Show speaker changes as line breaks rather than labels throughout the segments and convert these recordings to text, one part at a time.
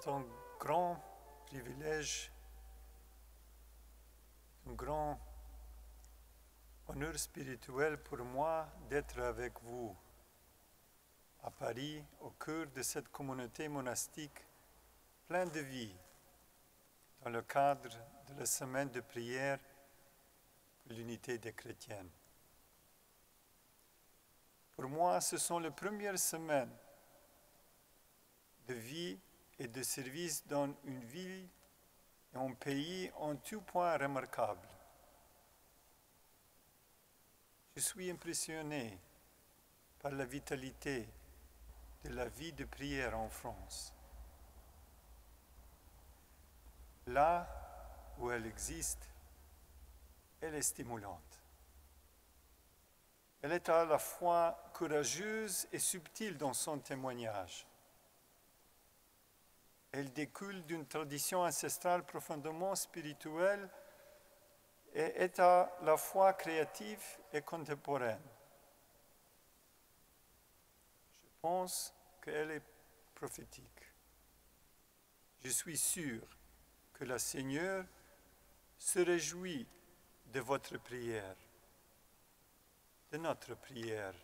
C'est un grand privilège, un grand honneur spirituel pour moi d'être avec vous à Paris, au cœur de cette communauté monastique pleine de vie, dans le cadre de la semaine de prière pour l'unité des chrétiens. Pour moi, ce sont les premières semaines de vie et de service dans une ville et un pays en tout point remarquable. Je suis impressionné par la vitalité de la vie de prière en France. Là où elle existe, elle est stimulante. Elle est à la fois courageuse et subtile dans son témoignage. Elle découle d'une tradition ancestrale profondément spirituelle et est à la fois créative et contemporaine. Je pense qu'elle est prophétique. Je suis sûr que le Seigneur se réjouit de votre prière, de notre prière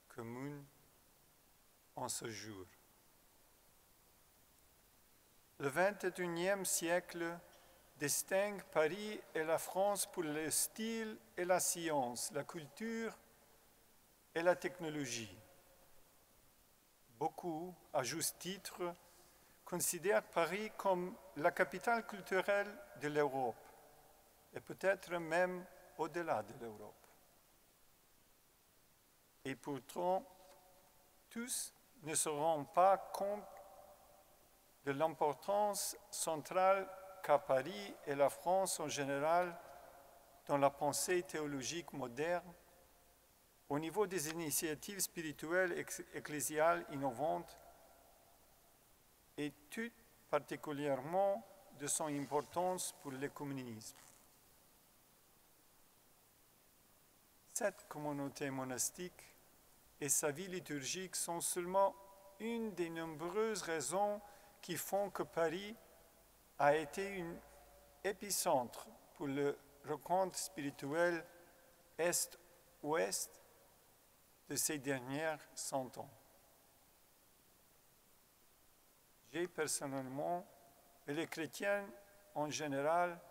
commune en ce jour. Le XXIe siècle distingue Paris et la France pour le style et la science, la culture et la technologie. Beaucoup, à juste titre, considèrent Paris comme la capitale culturelle de l'Europe et peut-être même au-delà de l'Europe. Et pourtant, tous ne se rendent pas compte de l'importance centrale qu'a Paris et la France en général dans la pensée théologique moderne, au niveau des initiatives spirituelles ecclésiales innovantes et tout particulièrement de son importance pour l'œcuménisme. Cette communauté monastique et sa vie liturgique sont seulement une des nombreuses raisons qui font que Paris a été un épicentre pour le rencontre spirituelle Est-Ouest de ces dernières 100 ans. J'ai personnellement, et les chrétiens en général,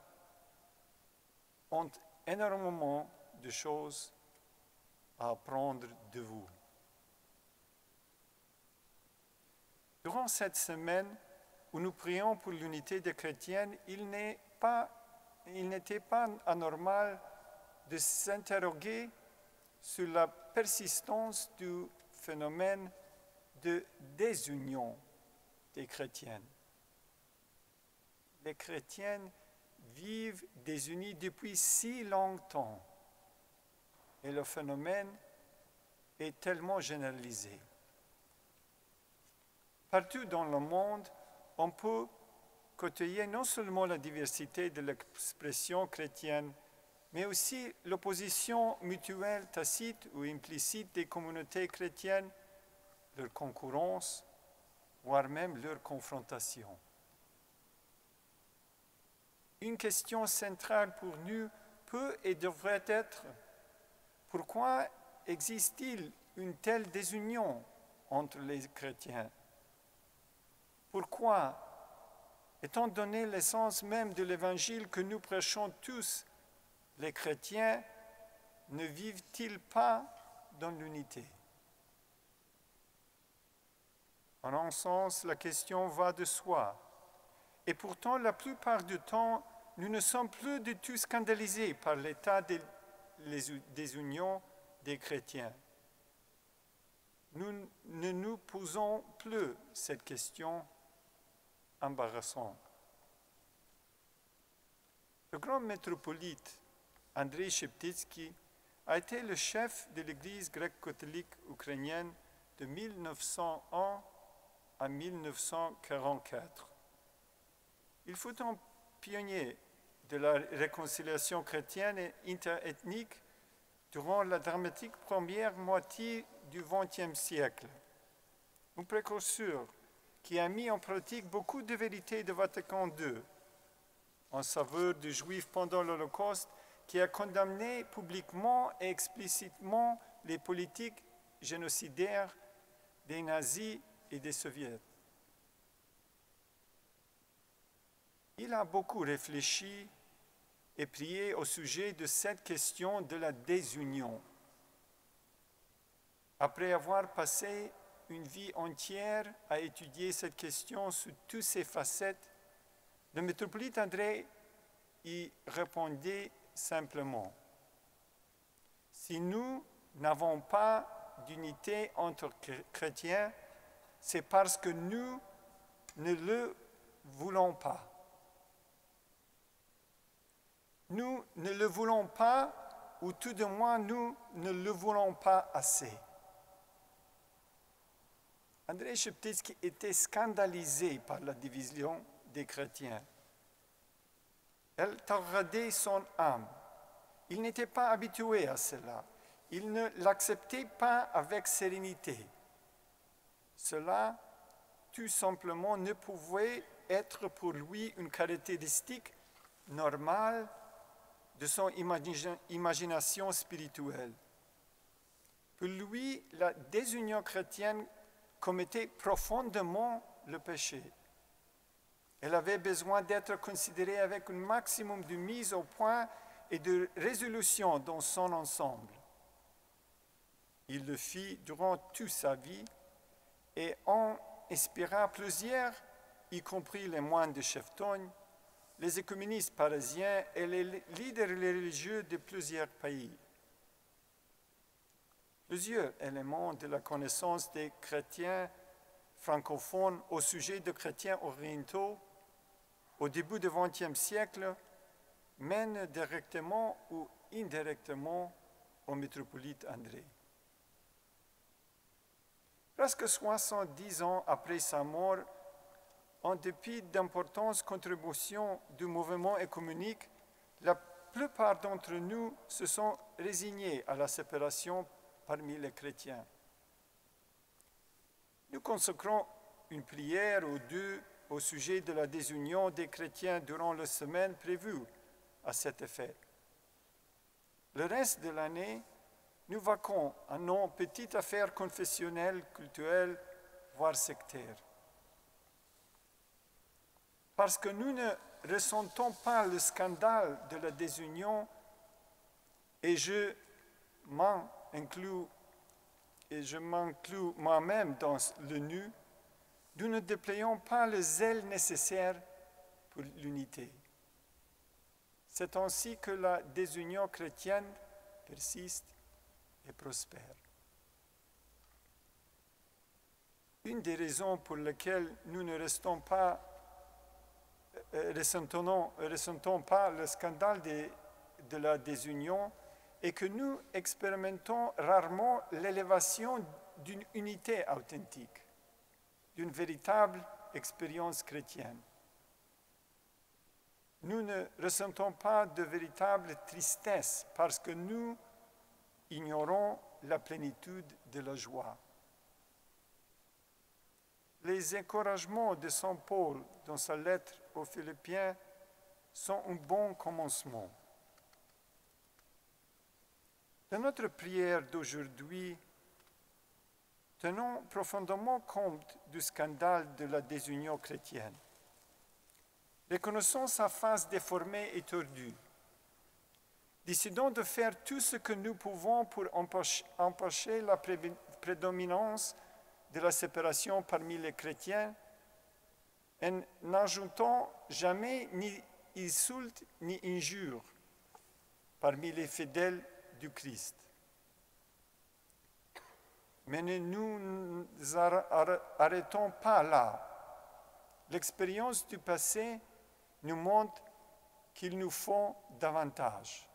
ont énormément de choses à apprendre de vous. Durant cette semaine où nous prions pour l'unité des chrétiens, il n'était pas anormal de s'interroger sur la persistance du phénomène de désunion des chrétiens. Les chrétiens vivent désunis depuis si longtemps et le phénomène est tellement généralisé. Partout dans le monde, on peut côtoyer non seulement la diversité de l'expression chrétienne, mais aussi l'opposition mutuelle tacite ou implicite des communautés chrétiennes, leur concurrence, voire même leur confrontation. Une question centrale pour nous peut et devrait être: pourquoi existe-t-il une telle désunion entre les chrétiens? Pourquoi, étant donné l'essence même de l'Évangile que nous prêchons tous, les chrétiens ne vivent-ils pas dans l'unité? En un sens, la question va de soi. Et pourtant, la plupart du temps, nous ne sommes plus du tout scandalisés par l'état des unions des chrétiens. Nous ne nous posons plus cette question embarrassante. Le grand métropolite Andrei Sheptytsky a été le chef de l'Église grecque-catholique ukrainienne de 1901 à 1944. Il fut un pionnier de la réconciliation chrétienne et interethnique durant la dramatique première moitié du XXe siècle. Un précurseur qui a mis en pratique beaucoup de vérités de Vatican II, en faveur des Juifs pendant l'Holocauste, qui a condamné publiquement et explicitement les politiques génocidaires des nazis et des soviétiques. Il a beaucoup réfléchi et prié au sujet de cette question de la désunion. Après avoir passé une vie entière à étudier cette question sous toutes ses facettes, le métropolite André y répondait simplement: si nous n'avons pas d'unité entre chrétiens, c'est parce que nous ne le voulons pas. Nous ne le voulons pas, ou tout de moins, nous ne le voulons pas assez. André Szeptycki était scandalisé par la division des chrétiens. Elle tordait son âme. Il n'était pas habitué à cela. Il ne l'acceptait pas avec sérénité. Cela, tout simplement, ne pouvait être pour lui une caractéristique normale de son imagination spirituelle. Pour lui, la désunion chrétienne commettait profondément le péché. Elle avait besoin d'être considérée avec un maximum de mise au point et de résolution dans son ensemble. Il le fit durant toute sa vie et en inspira plusieurs, y compris les moines de Cheftogne, les écuménistes parisiens et les leaders religieux de plusieurs pays. Plusieurs éléments de la connaissance des chrétiens francophones au sujet de chrétiens orientaux au début du XXe siècle mènent directement ou indirectement au métropolite André. Presque 70 ans après sa mort, en dépit d'importantes contributions du mouvement œcuménique, la plupart d'entre nous se sont résignés à la séparation parmi les chrétiens. Nous consacrons une prière ou deux au sujet de la désunion des chrétiens durant la semaine prévue à cet effet. Le reste de l'année, nous vaquons à nos petites affaires confessionnelles, culturelles, voire sectaires. Parce que nous ne ressentons pas le scandale de la désunion, et je m'inclus moi-même dans le nu, nous ne déployons pas le zèle nécessaire pour l'unité. C'est ainsi que la désunion chrétienne persiste et prospère. Une des raisons pour lesquelles nous ne ressentons pas le scandale de la désunion est que nous expérimentons rarement l'élévation d'une unité authentique, d'une véritable expérience chrétienne. Nous ne ressentons pas de véritable tristesse parce que nous ignorons la plénitude de la joie. Les encouragements de Saint Paul dans sa lettre aux Philippiens sont un bon commencement. Dans notre prière d'aujourd'hui, tenons profondément compte du scandale de la désunion chrétienne. Reconnaissons sa face déformée et tordue. Décidons de faire tout ce que nous pouvons pour empêcher la prédominance de la séparation parmi les chrétiens, en n'ajoutant jamais ni insulte ni injure parmi les fidèles du Christ. Mais ne nous arrêtons pas là. L'expérience du passé nous montre qu'il nous faut davantage.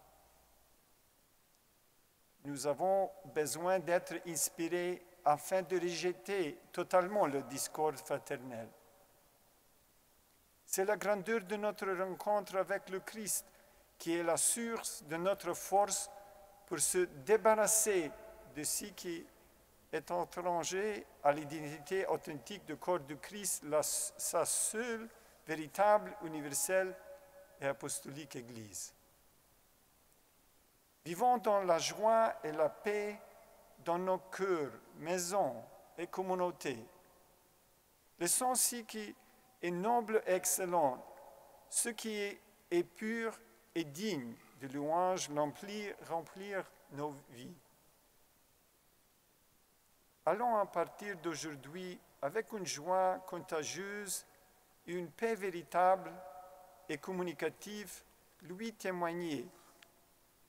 Nous avons besoin d'être inspirés afin de rejeter totalement le discours fraternel. C'est la grandeur de notre rencontre avec le Christ qui est la source de notre force pour se débarrasser de ce qui est étranger à l'identité authentique du corps du Christ, sa seule, véritable, universelle et apostolique Église. Vivons dans la joie et la paix dans nos cœurs, maisons et communautés. Laissons ce qui est noble et excellent, ce qui est pur et digne de louange remplir nos vies. Allons à partir d'aujourd'hui avec une joie contagieuse et une paix véritable et communicative, lui témoigner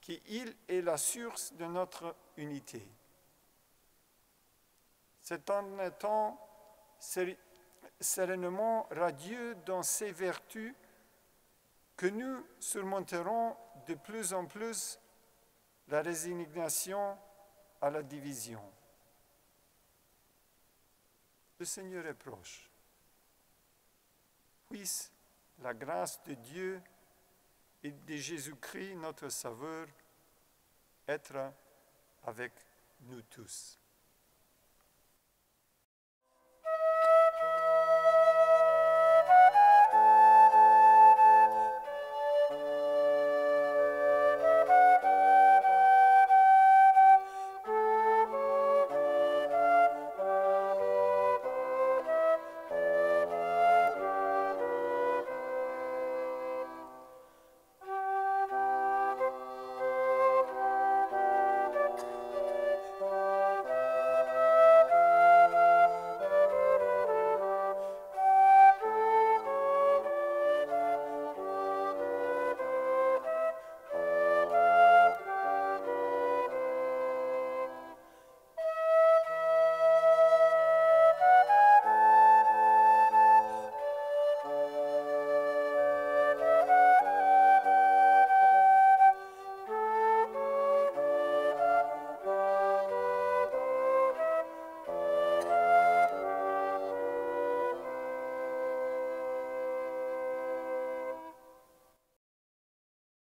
qu'il est la source de notre unité. C'est en étant sereinement radieux dans ses vertus que nous surmonterons de plus en plus la résignation à la division. Le Seigneur est proche. Puisse la grâce de Dieu et de Jésus-Christ, notre Sauveur, être avec nous tous.